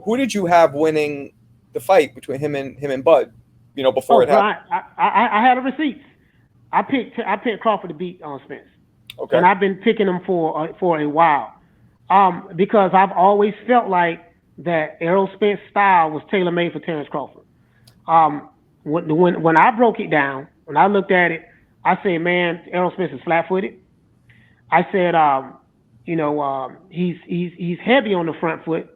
who did you have winning the fight between him and Bud? You know, before Oh, it bro, happened. I had a receipt. I picked Crawford to beat Spence, Okay. and I've been picking him for a while, because I've always felt like that Errol Spence style was tailor made for Terence Crawford. When I broke it down, when I looked at it, I said, man, Errol Spence is flat footed. I said, he's heavy on the front foot.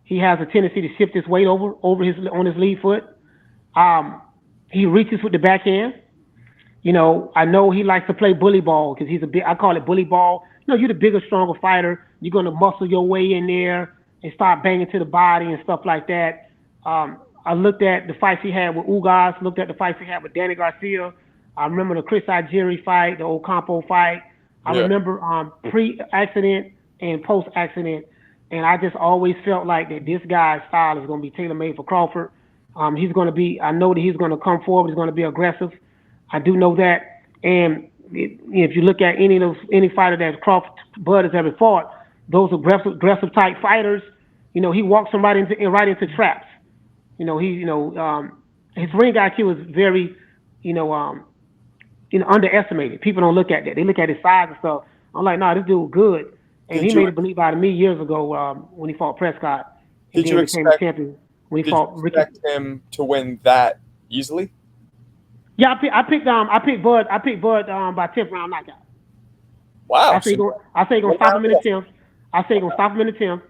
He has a tendency to shift his weight over on his lead foot. He reaches with the backhand. I know he likes to play bully ball because I call it bully ball. You're the bigger, stronger fighter. You're going to muscle your way in there and start banging to the body and stuff like that. I looked at the fights he had with Ugas, looked at the fights he had with Danny Garcia. I remember the Chris Algieri fight, the Ocampo fight. I remember pre-accident and post-accident. And I just always felt like that this guy's style is going to be tailor-made for Crawford. I know that he's going to come forward. He's going to be aggressive. I do know that. And if you look at any fighter that Bud has ever fought, those aggressive type fighters, he walks them right into traps. His ring IQ is very, underestimated. People don't look at that. They look at his size and stuff. I'm like, nah, this dude good. And he made a believe out of me years ago when he fought Prescott. Did you expect him to win that easily? Yeah, I picked Bud. I picked Bud by 10th round knockout. Wow. I say he's gonna stop him in the 10th.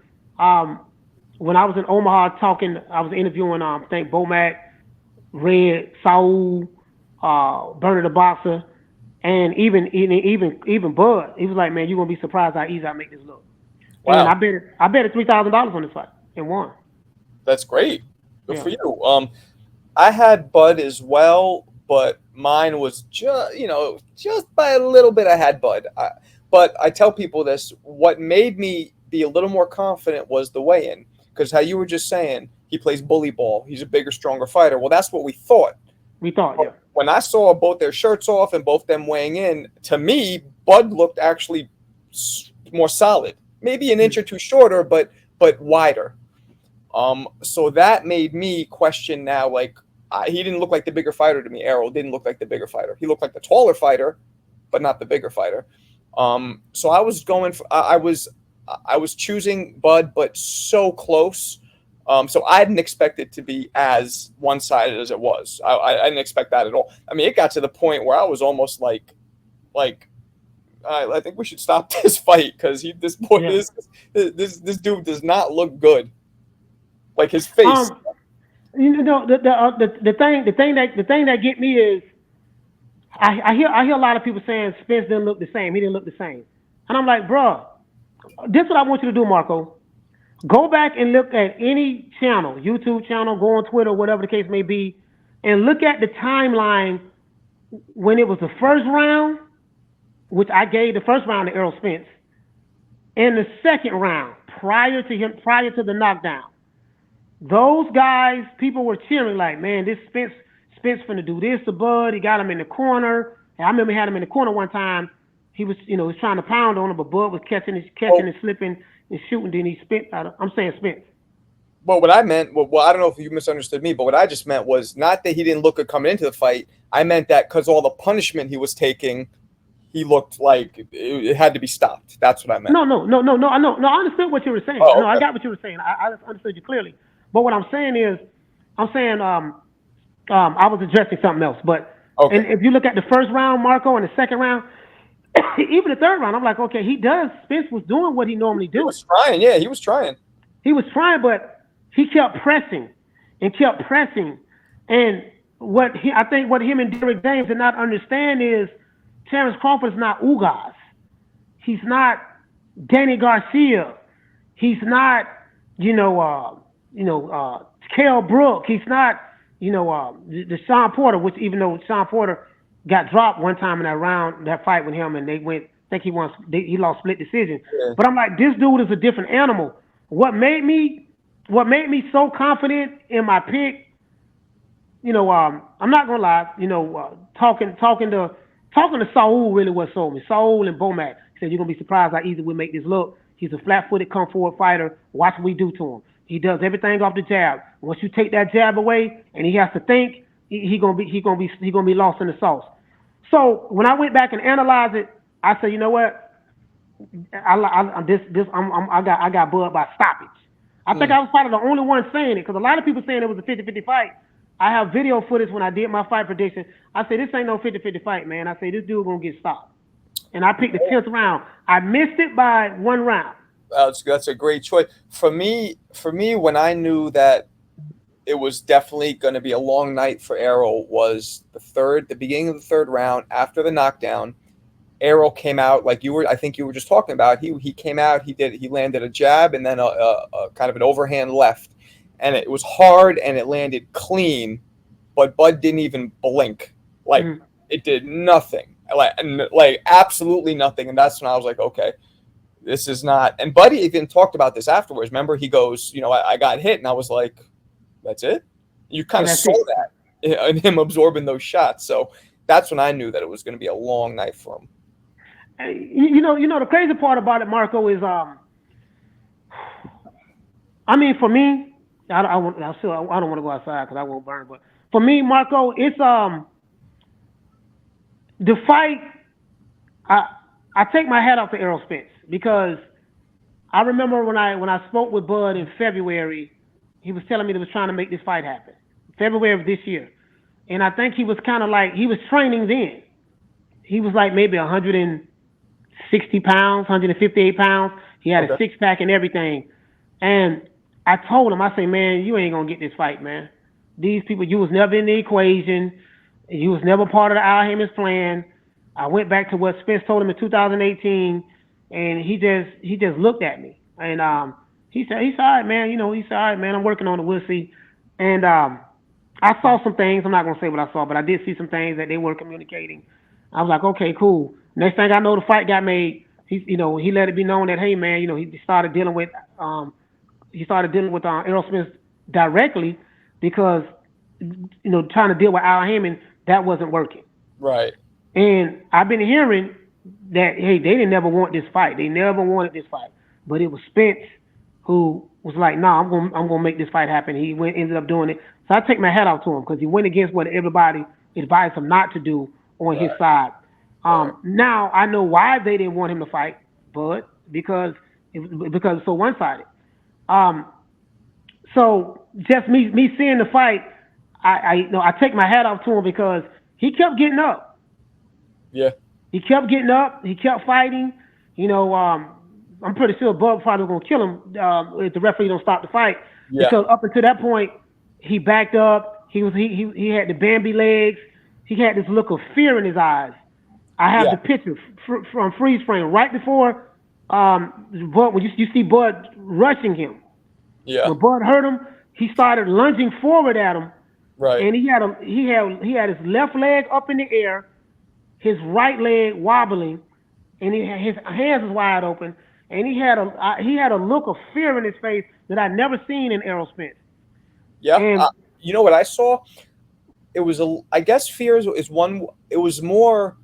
When I was in Omaha I was interviewing Bomac, Red, Saul, Bernard the Boxer, and even Bud. He was like, man, you're gonna be surprised how easy I make this look. Wow. And I bet $3,000 on this fight and won. That's great. Good for you. I had Bud as well, but mine was just by a little bit. I had Bud, but I tell people this: what made me be a little more confident was the weigh-in, because how you were just saying, he plays bully ball. He's a bigger, stronger fighter. Well, that's what we thought. Yeah. When I saw both their shirts off and both them weighing in, to me, Bud looked actually more solid. Maybe an inch or two shorter, but wider. So that made me question now, like, he didn't look like the bigger fighter to me. Errol didn't look like the bigger fighter. He looked like the taller fighter, but not the bigger fighter. So I was going for, I was choosing Bud, but so close. So I didn't expect it to be as one-sided as it was. I didn't expect that at all. I mean, it got to the point where I was almost like, I think we should stop this fight because this dude does not look good. Like his face. The thing that get me is I hear a lot of people saying Spence didn't look the same. He didn't look the same, and I'm like, bro, this is what I want you to do, Marco. Go back and look at any channel, YouTube channel, go on Twitter, whatever the case may be, and look at the timeline when it was the first round, which I gave the first round to Errol Spence, and the second round prior to the knockdown. Those guys, people were cheering like, man, this Spence finna do this to Bud. He got him in the corner. And I remember he had him in the corner one time. He was, was trying to pound on him, but Bud was catching and slipping and shooting. Then he spent. I'm saying Spence. Well, what I meant, I don't know if you misunderstood me, but what I just meant was not that he didn't look good coming into the fight. I meant that because all the punishment he was taking, he looked like it had to be stopped. That's what I meant. No. I understood what you were saying. Oh, okay. No, I got what you were saying. I understood you clearly. But what I'm saying is, I was addressing something else. But okay. And if you look at the first round, Marco, and the second round, even the third round, I'm like, okay, Spence was doing what he normally do. He was trying, yeah, he was trying. He was trying, but he kept pressing. And I think what him and Derek James did not understand is Terence Crawford is not Ugas. He's not Danny Garcia. He's not, Kell Brook. He's not, the Sean Porter, which even though Sean Porter got dropped one time in that fight with him, and they went, I think he lost split decision. Yeah. But I'm like, this dude is a different animal. What made me so confident in my pick, I'm not gonna lie, talking to Saul really what sold me. Saul and Bomac said, you're gonna be surprised how easy we make this look. He's a flat-footed, come-forward fighter. Watch what we do to him. He does everything off the jab. Once you take that jab away, and he has to think, he gonna be lost in the sauce. So when I went back and analyzed it, I said, you know what? I got Bud by stoppage. I think I was probably the only one saying it because a lot of people saying it was a 50-50 fight. I have video footage when I did my fight prediction. I said this ain't no 50-50 fight, man. I say this dude gonna get stopped, and I picked the 10th round. I missed it by 1 round. That's a great choice for me. When I knew that it was definitely going to be a long night for Errol was the beginning of the 3rd round after the knockdown. Errol came out like I think you were just talking about. He came out. He landed a jab and then a kind of an overhand left, and it was hard and it landed clean, but Bud didn't even blink. Like it did nothing. Like absolutely nothing. And that's when I was like, okay, this is not. And Buddy even talked about this afterwards. Remember, he goes, I got hit, and I was like, that's it. You kind of saw that in him absorbing those shots. So that's when I knew that it was going to be a long night for him. The crazy part about it, Marco, is I mean, for me, I don't want to go outside because I won't burn. But for me, Marco, it's the fight. I take my hat off to Errol Spence because I remember when I spoke with Bud in February, he was telling me that he was trying to make this fight happen. February of this year, and I think he was kind of like he was training then. He was like maybe 160 pounds, 158 pounds. He had a 6-pack and everything. And I told him, I say, man, you ain't going to get this fight, man. These people, you was never in the equation. You was never part of the Al Heyman's plan. I went back to what Spence told him in 2018, and he just looked at me. And he said, he's all right, man. He said, all right, man, I'm working on it. We'll see. And I saw some things. I'm not going to say what I saw, but I did see some things that they were communicating. I was like, okay, cool. Next thing I know, the fight got made. He let it be known that, hey, man, he started dealing with Errol Spence directly because, trying to deal with Al Heyman, that wasn't working. Right. And I've been hearing that, hey, they didn't never want this fight. They never wanted this fight, but it was Spence who was like, nah, I'm gonna make this fight happen. He ended up doing it. So I take my hat off to him because he went against what everybody advised him not to do on his side. Now I know why they didn't want him to fight, but because it's so one-sided. So just me seeing the fight, I take my hat off to him because he kept getting up. Yeah. He kept getting up. He kept fighting. I'm pretty sure Bud probably was gonna kill him if the referee don't stop the fight. Yeah. Because up until that point, he backed up. He had the Bambi legs. He had this look of fear in his eyes. I have the picture from freeze frame right before Bud. When you see Bud rushing him, when Bud hurt him, he started lunging forward at him. Right. And he had his left leg up in the air, his right leg wobbling, and his hands was wide open, and he had a look of fear in his face that I'd never seen in Errol Spence. Yeah. And, you know what I saw? It was I guess fear is one. It was more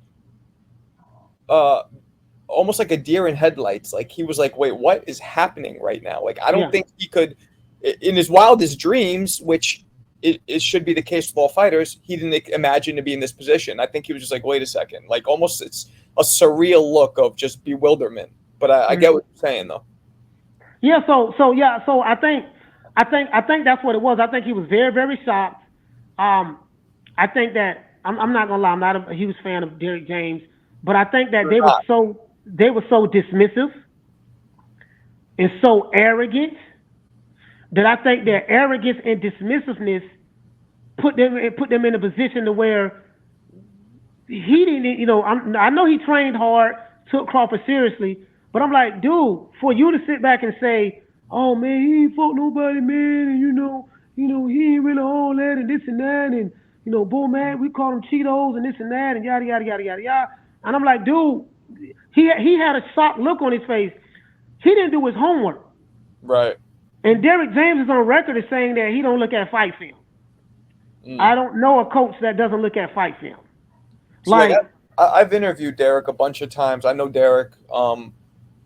almost like a deer in headlights. Like he was like, wait, what is happening right now? Like I don't think he could, in his wildest dreams, which it should be the case with all fighters, he didn't imagine to be in this position. I think he was just like, wait a second. Like almost it's a surreal look of just bewilderment. But I get what you're saying though. Yeah, so I think that's what it was. I think he was very, very shocked. I think that I'm not gonna lie, I'm not a huge fan of Derrick James, but I think that they were so dismissive and so arrogant that I think their arrogance and dismissiveness put them in a position to where he didn't. I know he trained hard, took Crawford seriously, but I'm like, dude, for you to sit back and say, oh man, he ain't fought nobody, man, and he ain't really all that and this and that, and Bull man, we call him Cheetos and this and that and yada yada yada yada yada. And I'm like, dude, he had a shocked look on his face. He didn't do his homework. Right. And Derrick James is on record as saying that he don't look at fight film. I don't know a coach that doesn't look at fight film. So I've interviewed Derrick a bunch of times. I know Derrick,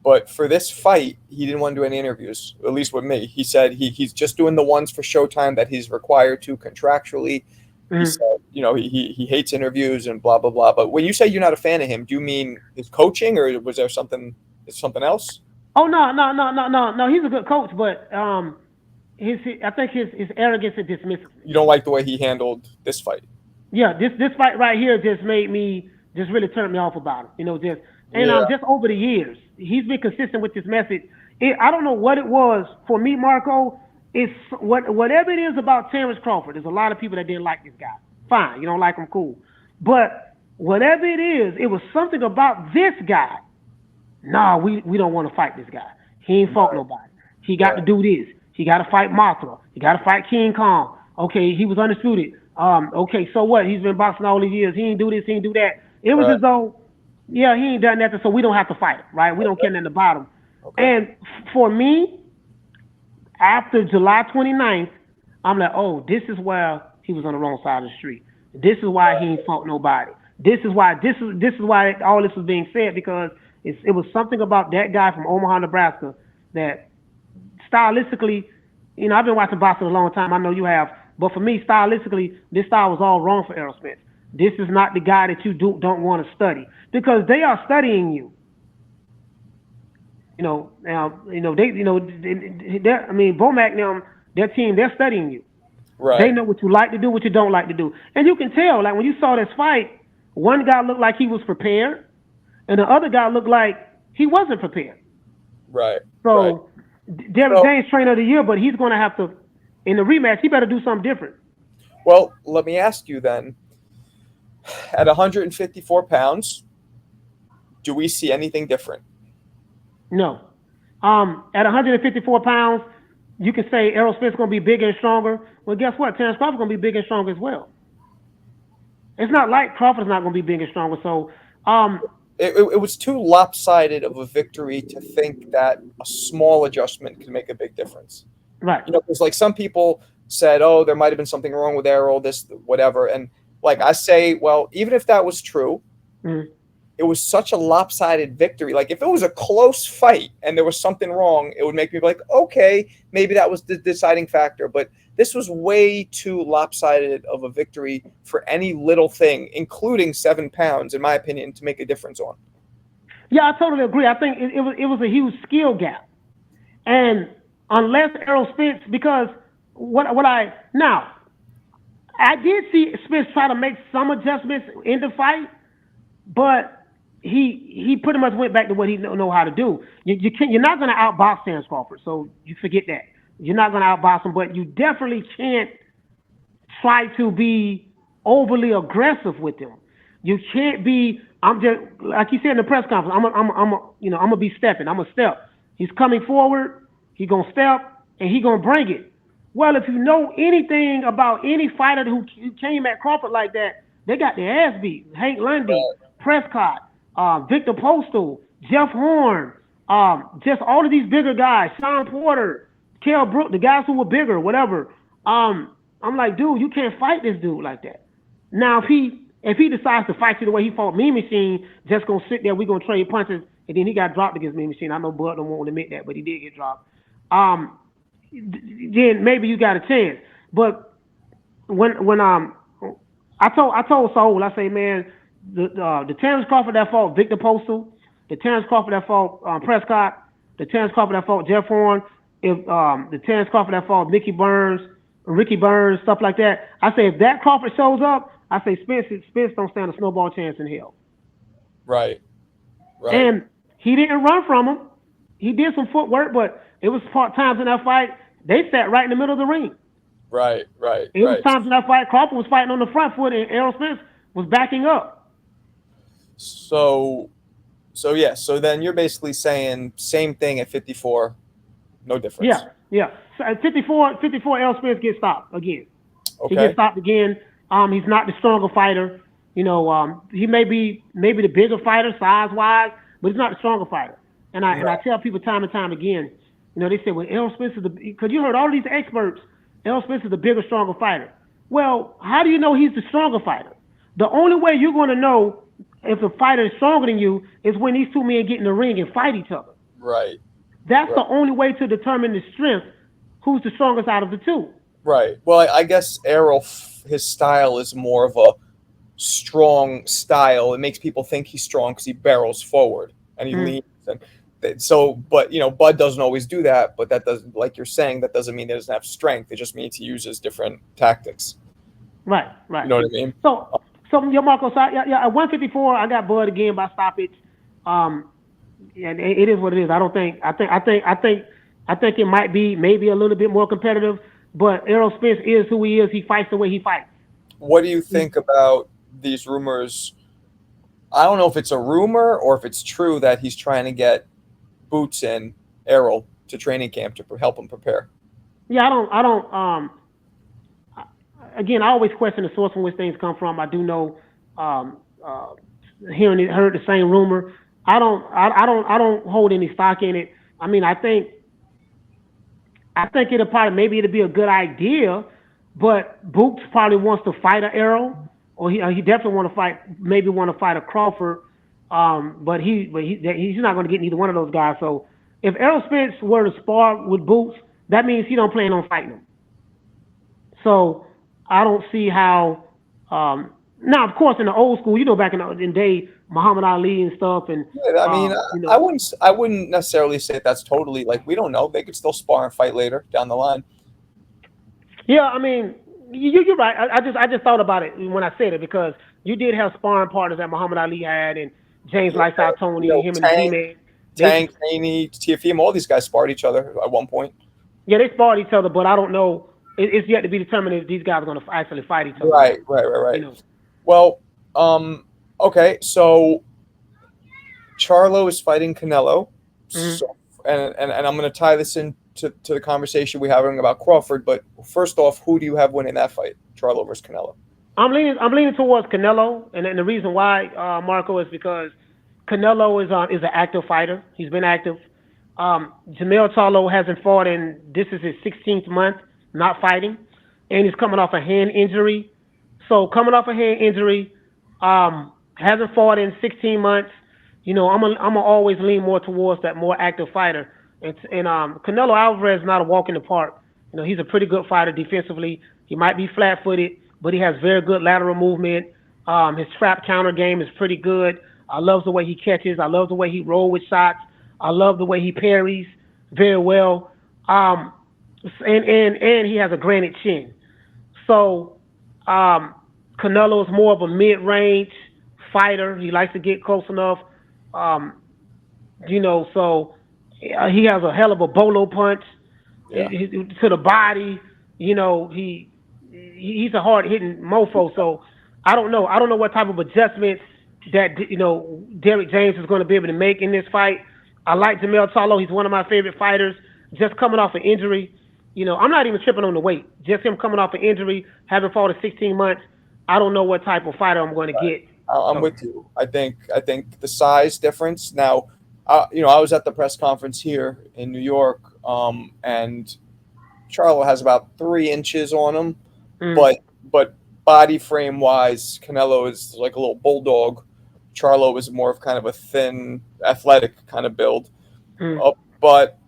But for this fight, he didn't want to do any interviews, at least with me. He said he's just doing the ones for Showtime that he's required to contractually. He said, he hates interviews and blah, blah, blah. But when you say you're not a fan of him, do you mean his coaching, or was there something else? Oh, no. He's a good coach, but I think his arrogance and dismissiveness. You don't like the way he handled this fight? Yeah, this fight right here just made me just really turn me off about him. Just over the years, he's been consistent with this message. I don't know what it was for me, Marco. It's whatever it is about Terence Crawford. There's a lot of people that didn't like this guy. Fine, you don't like him, cool. But whatever it is, it was something about this guy. Nah, we don't want to fight this guy. He ain't fought nobody. He got to do this. He got to fight Mothra. He got to fight King Kong. Okay, he was undisputed. Okay, so what? He's been boxing all these years. He ain't do this. He ain't do that. It was as though, he ain't done nothing, so we don't have to fight him, right? We don't care nothing about him. Okay. And for me, after July 29th, I'm like, oh, this is where he was on the wrong side of the street. This is why he ain't fought nobody. This is why all this was being said, because it was something about that guy from Omaha, Nebraska, that stylistically, I've been watching boxing a long time. I know you have. But for me, stylistically, this style was all wrong for Errol Spence. This is not the guy that you don't want to study, because they are studying you. Bomac now, their team, they're studying you. Right. They know what you like to do, what you don't like to do. And you can tell, like when you saw this fight, one guy looked like he was prepared, and the other guy looked like he wasn't prepared. Right. So, Derrick James, trainer of the year, but he's going to have to, in the rematch, he better do something different. Well, let me ask you then, at 154 pounds, do we see anything different? No. At 154 pounds, you can say Errol Spence is going to be bigger and stronger. Well, guess what? Terence Crawford is going to be bigger and stronger as well. It's not like Crawford's not going to be bigger and stronger. So, it was too lopsided of a victory to think that a small adjustment can make a big difference. Right. Because like some people said, oh, there might have been something wrong with Errol, this, whatever. And like I say, well, even if that was true, it was such a lopsided victory. Like if it was a close fight and there was something wrong, it would make me like, okay, maybe that was the deciding factor. But this was way too lopsided of a victory for any little thing, including 7 pounds, in my opinion, to make a difference on. Yeah, I totally agree. I think it was a huge skill gap. And unless Errol Spence, because I did see Spence try to make some adjustments in the fight, but he pretty much went back to what he know how to do. You're not going to outbox Terence Crawford, so you forget that. You're not going to outbox him, but you definitely can't try to be overly aggressive with him. You can't be. I'm just like you said in the press conference. I'm gonna be stepping. I'm gonna step. He's coming forward. He gonna step and he gonna bring it. Well, if you know anything about any fighter who came at Crawford like that, they got their ass beat. Hank Lundy, Prescott, Victor Postal, Jeff Horn, just all of these bigger guys, Sean Porter, Kell Brook, the guys who were bigger, whatever. I'm like, dude, you can't fight this dude like that. Now, if he decides to fight you the way he fought Mean Machine, just gonna sit there, we gonna trade punches, and then he got dropped against Mean Machine. I know Bud don't want to admit that, but he did get dropped. Then maybe you got a chance. But when I told Saul, I say, man, the Terence Crawford that fought Victor Postal, the Terence Crawford that fought Prescott, the Terence Crawford that fought Jeff Horn, the Terence Crawford that fought Ricky Burns, stuff like that. I say if that Crawford shows up, I say Spence don't stand a snowball chance in hell. Right. And he didn't run from him. He did some footwork, but it was times in that fight they sat right in the middle of the ring. Right. It was times in that fight Crawford was fighting on the front foot and Errol Spence was backing up. So then you're basically saying same thing at 54, no difference. Yeah. So at 54, Errol Spence gets stopped again. Okay. He gets stopped again. He's not the stronger fighter. He may be the bigger fighter size-wise, but he's not the stronger fighter. And I tell people time and time again, they say, well, Errol Spence is because you heard all these experts, Errol Spence is the bigger, stronger fighter. Well, how do you know he's the stronger fighter? The only way you're going to know if a fighter is stronger than you is when these two men get in the ring and fight each other. Right. That's Right. the only way to determine the strength. Who's the strongest out of the two? Right. Well, I guess Errol, his style is more of a strong style. It makes people think he's strong because he barrels forward and he Mm, leans. And so, but Bud doesn't always do that. But that doesn't, like you're saying, that doesn't mean he doesn't have strength. It just means he uses different tactics. right, You right. know what I mean? So yeah, Marco. So at 154, I got Bud again by stoppage. Um, and it is what it is. I think it might be maybe a little bit more competitive. But Errol Spence is who he is. He fights the way he fights. What do you think about these rumors? I don't know if it's a rumor or if it's true that he's trying to get Boots and Errol to training camp to help him prepare. Yeah, I don't. Again, I always question the source from which things come from. I do know, um, uh, heard the same rumor. I don't hold any stock in it. I mean, I think it'll be a good idea, but Boots probably wants to fight a Arrow, or he definitely want to fight a Crawford. He's not going to get neither one of those guys. So if Errol Spence were to spar with Boots, that means he don't plan on fighting him. So I don't see how. Now, of course, in the old school, back in the day, Muhammad Ali and stuff, and Yeah, I mean, I wouldn't necessarily say that's totally like we don't know. They could still spar and fight later down the line. yeah, I mean, you're right. I just thought about it when I said it because you did have sparring partners that Muhammad Ali had and James Yeah, Lights Out Tony, him and the G-Man. They Tank, Haney, Tiafim, all these guys sparred each other at one point. Yeah, they sparred each other, but I don't know. It's yet to be determined if these guys are going to actually fight each other. Right, Or not, right. Well, okay, so Charlo is fighting Canelo. mm-hmm. So, and I'm going to tie this into to the conversation we're having about Crawford. But first off, who do you have winning that fight, Charlo versus Canelo? I'm leaning towards Canelo, and the reason why, Marco, is because Canelo is an active fighter. He's been active. Jamel Charlo hasn't fought in this is his 16th month not fighting, and he's coming off a hand injury. So coming off a hand injury, hasn't fought in 16 months. I'm gonna always lean more towards that more active fighter. And Canelo Alvarez is not a walk in the park. He's a pretty good fighter defensively. He might be flat-footed, but he has very good lateral movement. His trap counter game is pretty good. I love the way he catches. I love the way he rolls with shots. I love the way he parries very well. And he has a granite chin. So Canelo is more of a mid-range fighter. He likes to get close enough. So he has a hell of a bolo punch to the body. He's a hard-hitting mofo. So I don't know. I don't know what type of adjustments that Derrick James is going to be able to make in this fight. I like Jamel Charlo. He's one of my favorite fighters. Just coming off an injury, I'm not even tripping on the weight. Just him coming off an injury, having fought in 16 months. I don't know what type of fighter I'm going to get. I'm with you. I think the size difference. Now, I was at the press conference here in New York, and Charlo has about 3 inches on him, but body frame wise, Canelo is like a little bulldog. Charlo is more of kind of a thin, athletic kind of build. But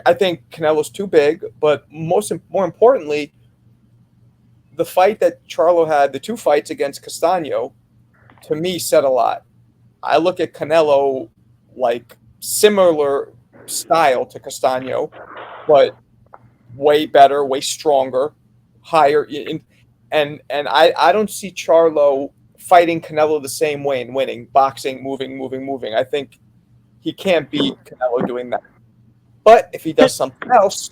I think Canelo's too big. But more importantly, the fight that Charlo had, the 2 fights against Castaño, to me said a lot. I look at Canelo like similar style to Castaño, but way better, way stronger, higher. And I don't see Charlo fighting Canelo the same way and winning, boxing, moving. I think he can't beat Canelo doing that. But if he does something else,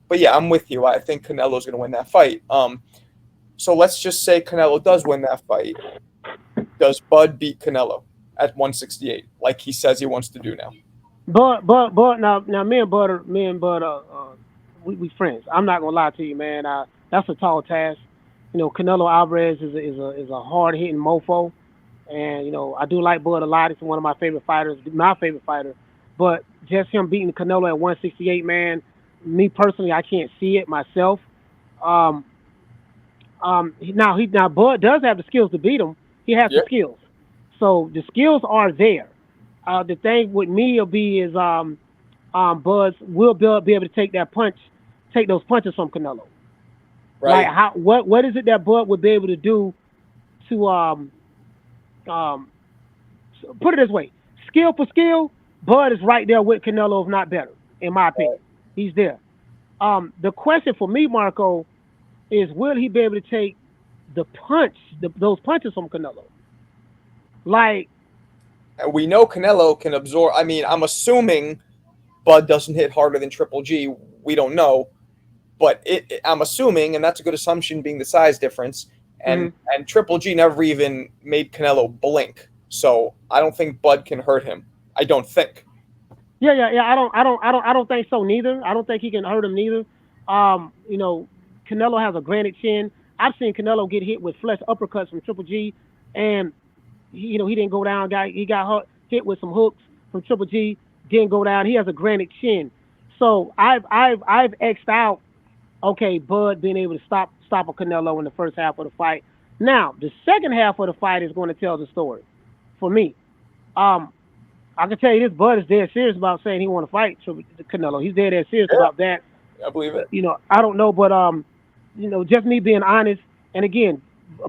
but yeah, I'm with you. I think Canelo's going to win that fight. So let's just say Canelo does win that fight. Does Bud beat Canelo at 168, like he says he wants to do now? But now me and Bud we friends. I'm not gonna lie to you, man. That's a tall task. Canelo Alvarez is a hard hitting mofo, and I do like Bud a lot. He's one of my favorite fighters, my favorite fighter. But just him beating Canelo at 168, man. Me personally, I can't see it myself. Now Bud does have the skills to beat him. He has the skills, so the skills are there. The thing with me will be is Bud will be able to take those punches from Canelo. Like Right. what is it that Bud would be able to do to um put it this way, skill for skill, Bud is right there with Canelo, if not better, in my opinion. He's there. The question for me, Marco, is will he be able to take those punches from Canelo? Like, And we know Canelo can absorb. I mean, I'm assuming Bud doesn't hit harder than Triple G. We don't know, but I'm assuming, and that's a good assumption, being the size difference. And mm-hmm. and Triple G never even made Canelo blink, so I don't think Bud can hurt him. I don't think. Yeah. I don't think so neither. I don't think he can hurt him neither. You know, Canelo has a granite chin. I've seen Canelo get hit with flush uppercuts from Triple G, and he didn't go down. He got hit with some hooks from Triple G, didn't go down. He has a granite chin. So I've X'd out. Okay, Bud being able to stop a Canelo in the first half of the fight. Now the second half of the fight is going to tell the story for me. I can tell you this: Bud is dead serious about saying he want to fight Canelo. He's dead serious about that. I believe it. I don't know, but just me being honest. And again,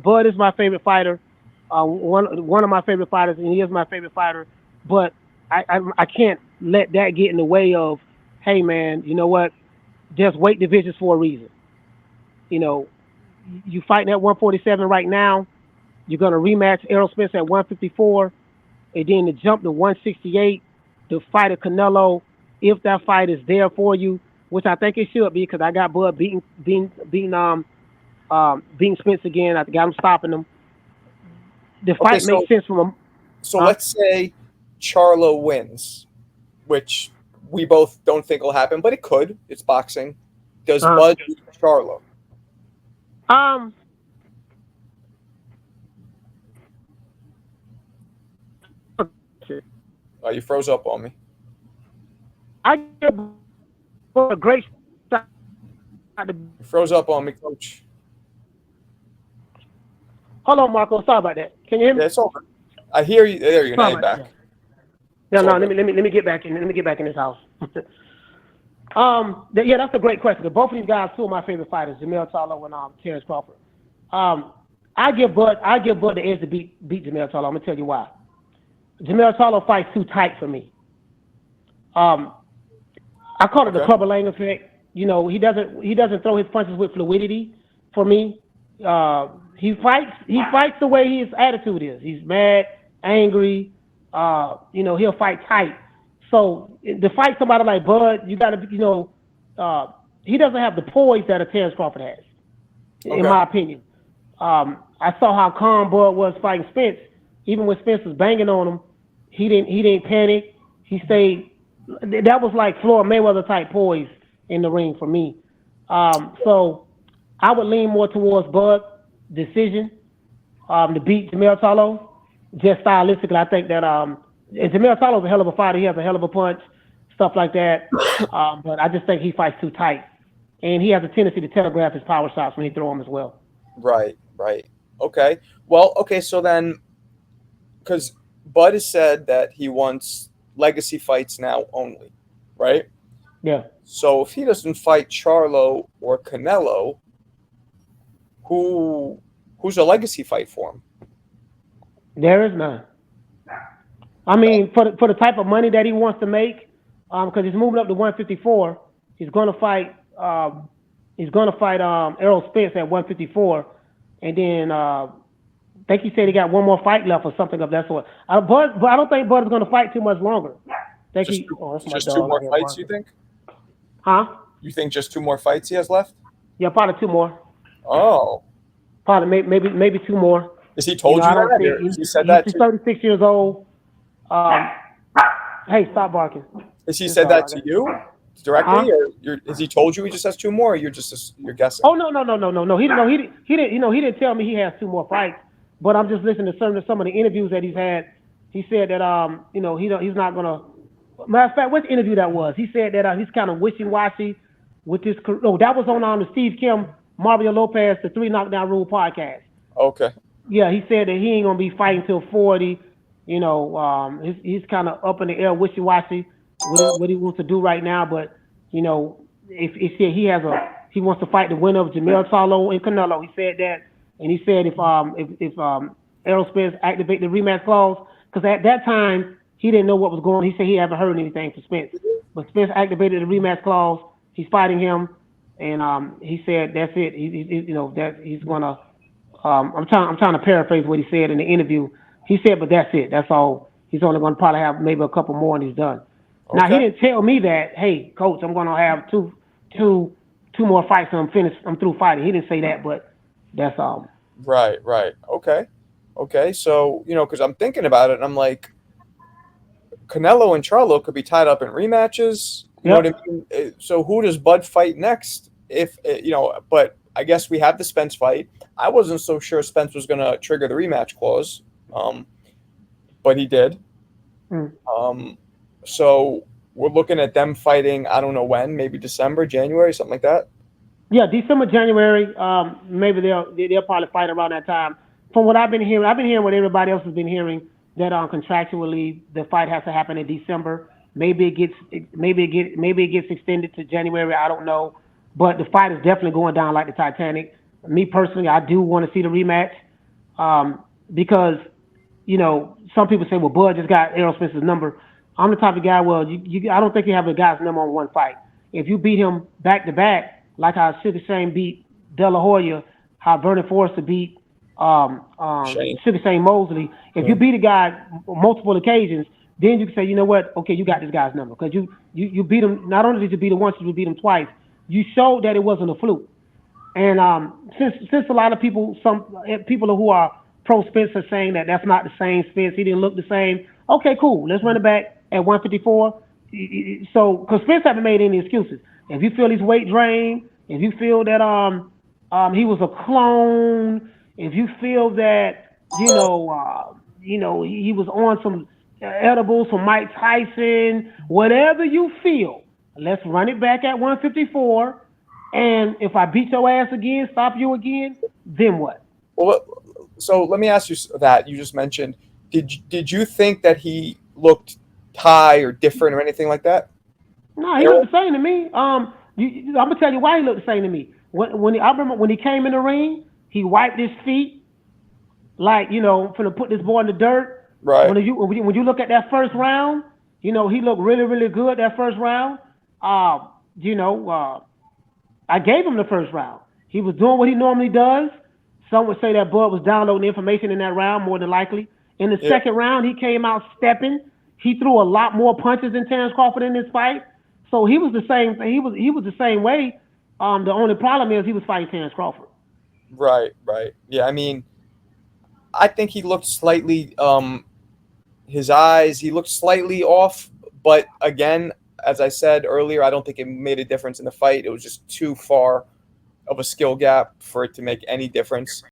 Bud is my favorite fighter. One of my favorite fighters, and he is my favorite fighter. But I can't let that get in the way of, hey man, you know what? There's weight divisions for a reason. You fighting at 147 right now. You're gonna rematch Errol Spence at 154. And then to jump to 168 to fight a Canelo, if that fight is there for you, which I think it should be, because I got Bud beating Spence again. I got him stopping him. The fight makes sense from him. So let's say Charlo wins, which we both don't think will happen, but it could. It's boxing. Does Bud beat Charlo? Oh, you froze up on me. I give a great shot. You froze up on me, Coach. Hold on, Marco. Sorry about that. Can you hear me? Yeah, it's over. I hear you. There you go. Now you're back. Yeah, no. Let me get back in. Let me get back in this house. That's a great question. Both of these guys, two of my favorite fighters, Jamel Charlo and Terence Crawford. I give Bud the edge to beat Jamel Charlo. I'm gonna tell you why. Jamel Charlo fights too tight for me. I call it the Clubber Lang effect. He doesn't throw his punches with fluidity for me. He fights the way his attitude is. He's mad, angry. He'll fight tight. So to fight somebody like Bud, you got to, he doesn't have the poise that a Terence Crawford has, in my opinion. I saw how calm Bud was fighting Spence. Even when Spence was banging on him, he didn't panic. He stayed. That was like Floyd Mayweather type poise in the ring for me. So I would lean more towards Bud decision to beat Jamel Charlo. Just stylistically, I think that and Jamel Charlo's a hell of a fighter. He has a hell of a punch, stuff like that. But I just think he fights too tight, and he has a tendency to telegraph his power shots when he throws them as well. Right. Okay. Well, okay. So then, because Bud has said that he wants legacy fights now only, right? Yeah. So if he doesn't fight Charlo or Canelo, who's a legacy fight for him? There is none. I mean, for the type of money that he wants to make, because he's moving up to 154, he's going to fight Errol Spence at 154, and then I think he said he got one more fight left or something of that sort. But I don't think Bud is going to fight too much longer. Just two more fights, you think? Huh? You think just two more fights he has left? Yeah, probably two more. Oh. Probably maybe two more. Has he told you that? He said that. He's 36 years old. Hey, stop barking. Has he said that to you directly, or has he told you he just has two more? Or you're guessing. Oh no. He didn't tell me he has two more fights. But I'm just listening to some of the interviews that he's had. He said that he's not gonna. Matter of fact, what interview that was? He said that he's kind of wishy-washy with this. No, that was on the Steve Kim, Mario Lopez, the 3 Knockdown Rule podcast. Okay. Yeah, he said that he ain't gonna be fighting till 40. He's kind of up in the air, wishy-washy what he wants to do right now. But if he wants to fight the winner of Jamel Charlo and Canelo. He said that, and he said if Errol Spence activate the rematch clause, because at that time he didn't know what was going on. He said he haven't heard anything from Spence, but Spence activated the rematch clause. He's fighting him, and he said that's it. That he's gonna. I'm trying to paraphrase what he said in the interview. He said, but that's it. That's all. He's only going to probably have maybe a couple more, and he's done. Okay. Now he didn't tell me that. Hey, coach, I'm going to have two more fights, and I'm through fighting. He didn't say that, but that's all. Right. Okay. So because I'm thinking about it, and I'm like, Canelo and Charlo could be tied up in rematches. You know what I mean? So who does Bud fight next? But I guess we have the Spence fight. I wasn't so sure Spence was going to trigger the rematch clause, but he did. So we're looking at them fighting, I don't know when, maybe December, January, something like that? Yeah, December, January. Maybe they'll probably fight around that time. From what I've been hearing what everybody else has been hearing, that contractually the fight has to happen in December. Maybe it gets extended to January. I don't know. But the fight is definitely going down like the Titanic. Me personally, I do want to see the rematch because, some people say, well, Bud just got Errol Spence's number. I'm the type of guy, I don't think you have a guy's number on one fight. If you beat him back-to-back, like how Sugar Shane beat De La Hoya, how Vernon Forrester beat Sugar Shane Mosley, if you beat a guy on multiple occasions, then you can say, you know what, okay, you got this guy's number. Because you beat him, not only did you beat him once, you beat him twice. You showed that it wasn't a fluke. And since a lot of some people who are pro Spence are saying that that's not the same Spence, he didn't look the same. Okay, cool. Let's run it back at 154. So, because Spence haven't made any excuses. If you feel he's weight drained, if you feel that he was a clone, if you feel that he was on some edibles from Mike Tyson, whatever you feel, let's run it back at 154. And if I beat your ass again, stop you again, then what? Well, so let me ask you that. You just mentioned, did you think that he looked high or different or anything like that? No, he looked the same to me. I'm going to tell you why he looked the same to me. I remember when he came in the ring, he wiped his feet like, finna put this boy in the dirt. Right. When you look at that first round, he looked really, really good that first round. I gave him the first round. He was doing what he normally does. Some would say that Bud was downloading information in that round, more than likely. In the second round, he came out stepping. He threw a lot more punches than Terence Crawford in this fight. So he was the same. He was the same way. The only problem is he was fighting Terence Crawford. Right. Yeah, I mean, I think he looked slightly. His eyes, he looked slightly off. But again, as I said earlier, I don't think it made a difference in the fight. It was just too far of a skill gap for it to make any difference.